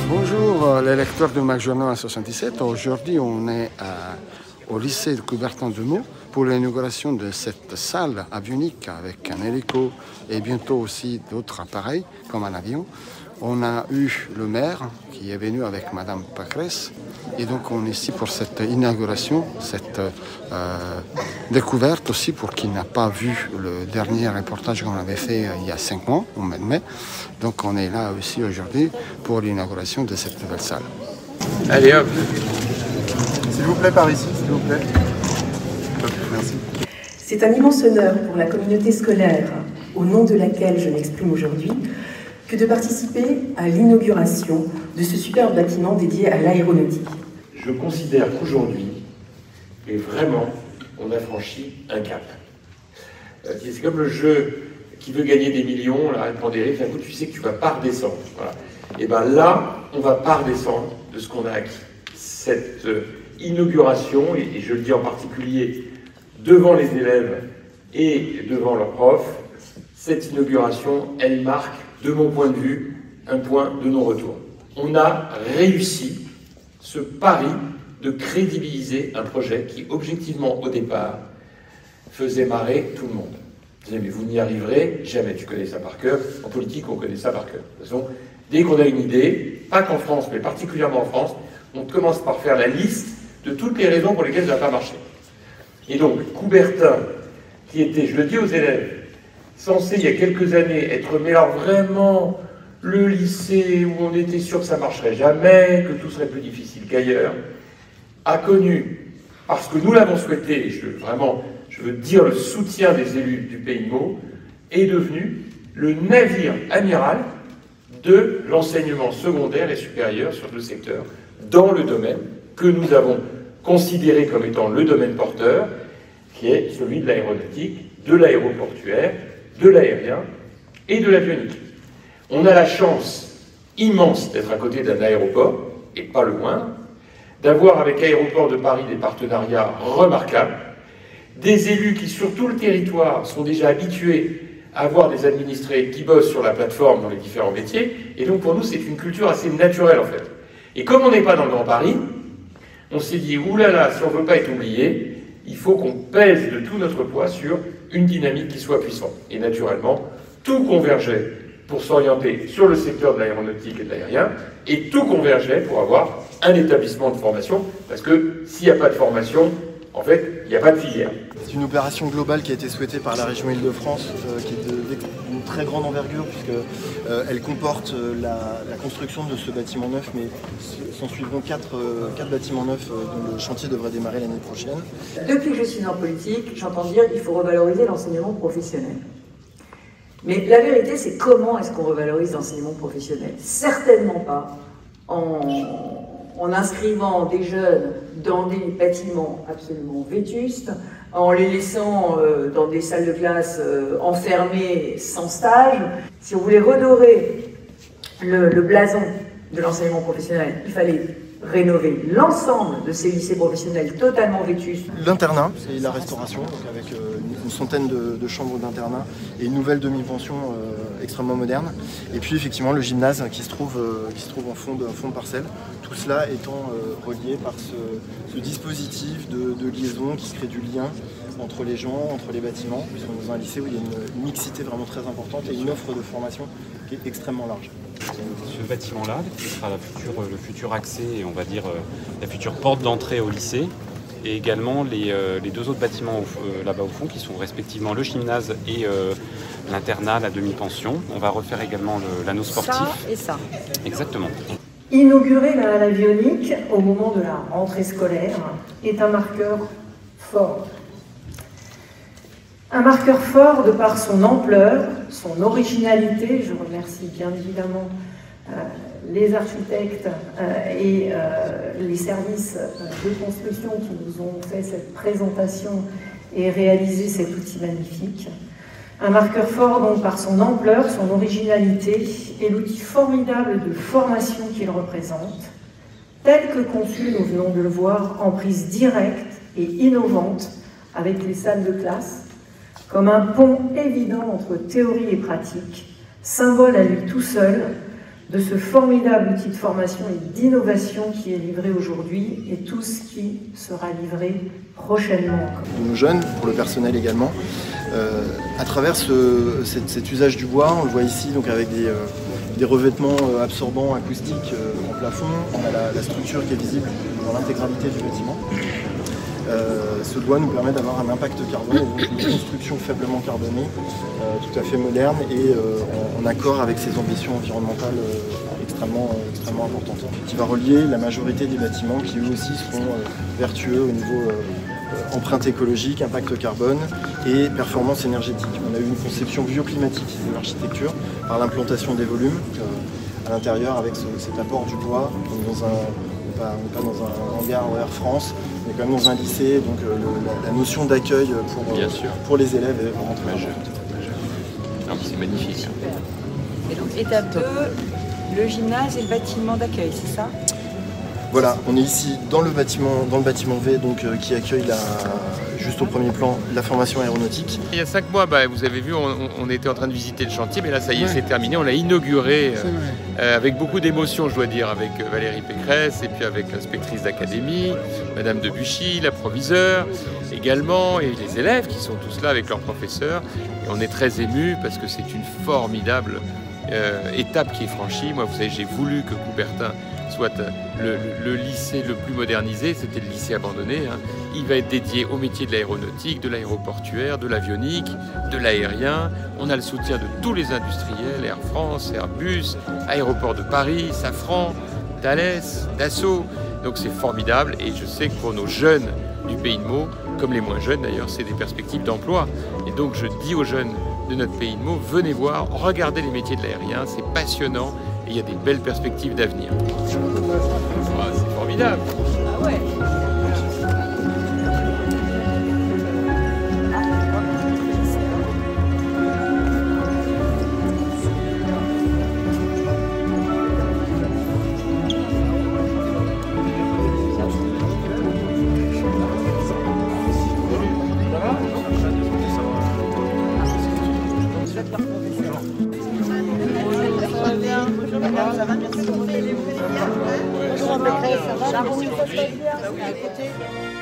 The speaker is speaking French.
Bonjour les lecteurs de MacJournal 77. Aujourd'hui on est au lycée de Coubertin de Meaux pour l'inauguration de cette salle avionique avec un hélico et bientôt aussi d'autres appareils comme un avion. On a eu le maire qui est venu avec Madame Pécresse et donc on est ici pour cette inauguration, cette découverte aussi pour qui n'a pas vu le dernier reportage qu'on avait fait il y a 5 mois, au mois de mai. Donc on est là aussi aujourd'hui pour l'inauguration de cette nouvelle salle. Allez hop. S'il vous plaît, par ici, s'il vous plaît. Merci. C'est un immense honneur pour la communauté scolaire, au nom de laquelle je m'exprime aujourd'hui, que de participer à l'inauguration de ce superbe bâtiment dédié à l'aéronautique. Je considère qu'aujourd'hui, et vraiment, on a franchi un cap. C'est comme le jeu qui veut gagner des millions, la reine Pandéry, d'un coup tu sais que tu ne vas pas redescendre. Voilà. Et bien là, on ne va pas redescendre de ce qu'on a acquis. Cette inauguration, et je le dis en particulier devant les élèves et devant leurs profs, cette inauguration, elle marque, de mon point de vue, un point de non-retour. On a réussi ce pari de crédibiliser un projet qui, objectivement, au départ, faisait marrer tout le monde. Je disais, mais vous n'y arriverez jamais, tu connais ça par cœur. En politique, on connaît ça par cœur. De toute façon, dès qu'on a une idée, pas qu'en France, mais particulièrement en France, on commence par faire la liste de toutes les raisons pour lesquelles ça n'a pas marché. Et donc, Coubertin, qui était, je le dis aux élèves, censé, il y a quelques années, être, mais alors vraiment, le lycée où on était sûr que ça ne marcherait jamais, que tout serait plus difficile qu'ailleurs, a connu, parce que nous l'avons souhaité, et je veux dire le soutien des élus du Pays de Meaux, est devenu le navire amiral de l'enseignement secondaire et supérieur sur le secteur, dans le domaine que nous avons considéré comme étant le domaine porteur, qui est celui de l'aéronautique, de l'aéroportuaire, de l'aérien et de l'avionique. On a la chance immense d'être à côté d'un aéroport, et pas le moins, d'avoir avec Aéroports de Paris des partenariats remarquables, des élus qui sur tout le territoire sont déjà habitués à avoir des administrés qui bossent sur la plateforme dans les différents métiers, et donc pour nous c'est une culture assez naturelle en fait. Et comme on n'est pas dans le Grand Paris, on s'est dit, oulala, si on ne veut pas être oublié, il faut qu'on pèse de tout notre poids sur une dynamique qui soit puissante. Et naturellement, tout convergeait pour s'orienter sur le secteur de l'aéronautique et de l'aérien, et tout convergeait pour avoir un établissement de formation, parce que s'il n'y a pas de formation, en fait, il n'y a pas de filière. C'est une opération globale qui a été souhaitée par la région Île-de-France, qui est d'une très grande envergure, puisqu'elle comporte la construction de ce bâtiment neuf, mais s'en suivront quatre bâtiments neufs dont le chantier devrait démarrer l'année prochaine. Depuis que je suis en politique, j'entends dire qu'il faut revaloriser l'enseignement professionnel. Mais la vérité, c'est comment est-ce qu'on revalorise l'enseignement professionnel? Certainement pas en inscrivant des jeunes dans des bâtiments absolument vétustes, en les laissant dans des salles de classe enfermées sans stage. Si on voulait redorer le blason de l'enseignement professionnel, il fallait rénover l'ensemble de ces lycées professionnels totalement vétustes. L'internat, c'est la restauration, donc avec une centaine de chambres d'internat et une nouvelle demi-pension extrêmement moderne. Et puis effectivement le gymnase qui se trouve en fond de parcelle. Tout cela étant relié par ce dispositif de liaison qui crée du lien entre les gens, entre les bâtiments, puisqu'on est dans un lycée où il y a une mixité vraiment très importante et une offre de formation qui est extrêmement large. Ce bâtiment-là, qui sera le futur accès et on va dire la future porte d'entrée au lycée, et également les deux autres bâtiments là-bas au fond qui sont respectivement le gymnase et l'internat, la demi-pension. On va refaire également l'anneau sportif. Ça et ça. Exactement. Inaugurer l'avionique au moment de la rentrée scolaire est un marqueur fort. Un marqueur fort de par son ampleur, son originalité. Je remercie bien évidemment les architectes et les services de construction qui nous ont fait cette présentation et réalisé cet outil magnifique. Un marqueur fort donc par son ampleur, son originalité et l'outil formidable de formation qu'il représente, tel que conçu, nous venons de le voir, en prise directe et innovante avec les salles de classe, comme un pont évident entre théorie et pratique, symbole à lui tout seul de ce formidable outil de formation et d'innovation qui est livré aujourd'hui et tout ce qui sera livré prochainement. De nos jeunes, pour le personnel également, à travers cet usage du bois, on le voit ici donc avec des revêtements absorbants acoustiques en plafond. On a la structure qui est visible dans l'intégralité du bâtiment. Ce bois nous permet d'avoir un impact carbone, donc une construction faiblement carbonée, tout à fait moderne et en accord avec ses ambitions environnementales extrêmement importantes. Qui va relier la majorité des bâtiments qui eux aussi seront vertueux au niveau empreinte écologique, impact carbone et performance énergétique. On a eu une conception bioclimatique de l'architecture par l'implantation des volumes à l'intérieur avec cet apport du bois. On n'est pas dans un hangar ou Air France, on est quand même dans un lycée, donc la notion d'accueil pour les élèves est vraiment très importante. C'est magnifique. Et donc étape 2, le gymnase et le bâtiment d'accueil, c'est ça? Voilà, on est ici dans le bâtiment V donc, qui accueille juste au premier plan la formation aéronautique. Il y a 5 mois, vous avez vu, on était en train de visiter le chantier, mais là ça y est, c'est terminé. On l'a inauguré avec beaucoup d'émotion, je dois dire, avec Valérie Pécresse et puis avec l'inspectrice d'académie, Madame Debuchy, la proviseure également, et les élèves qui sont tous là avec leurs professeurs. Et on est très émus parce que c'est une formidable étape qui est franchie. Moi, vous savez, j'ai voulu que Coubertin soit le lycée le plus modernisé, c'était le lycée abandonné. Il va être dédié au métier de l'aéronautique, de l'aéroportuaire, de l'avionique, de l'aérien. On a le soutien de tous les industriels, Air France, Airbus, Aéroport de Paris, Safran, Thales, Dassault. Donc c'est formidable et je sais que pour nos jeunes du Pays de Meaux, comme les moins jeunes d'ailleurs, c'est des perspectives d'emploi. Et donc je dis aux jeunes de notre Pays de Meaux, venez voir, regardez les métiers de l'aérien, c'est passionnant. Et il y a des belles perspectives d'avenir. C'est formidable. Ah ouais. Ça va, merci. Bonjour, ça va, merci.